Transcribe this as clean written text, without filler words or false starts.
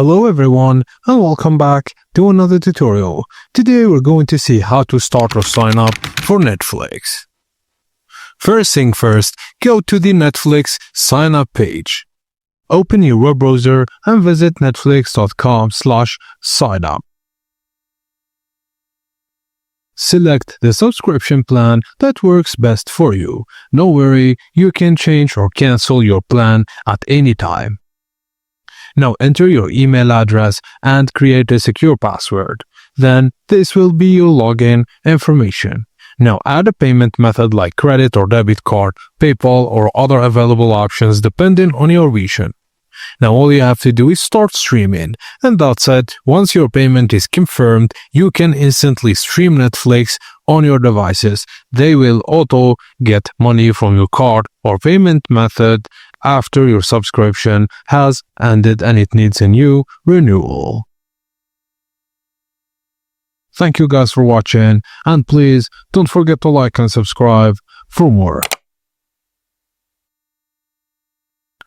Hello everyone and welcome back to another tutorial. Today we're going to see how to start or sign up for Netflix. First thing first, go to the Netflix sign up page. Open your web browser and visit netflix.com/signup. Select the subscription plan that works best for you. No worry, you can change or cancel your plan at any time. Now enter your email address and create a secure password. Then this will be your login information. Now add a payment method like credit or debit card, PayPal or other available options depending on your vision. Now all you have to do is start streaming, and that's it. Once your payment is confirmed, you can instantly stream Netflix on your devices. They will auto get money from your card or payment method after your subscription has ended and it needs a new renewal. Thank you guys for watching, and please don't forget to like and subscribe for more.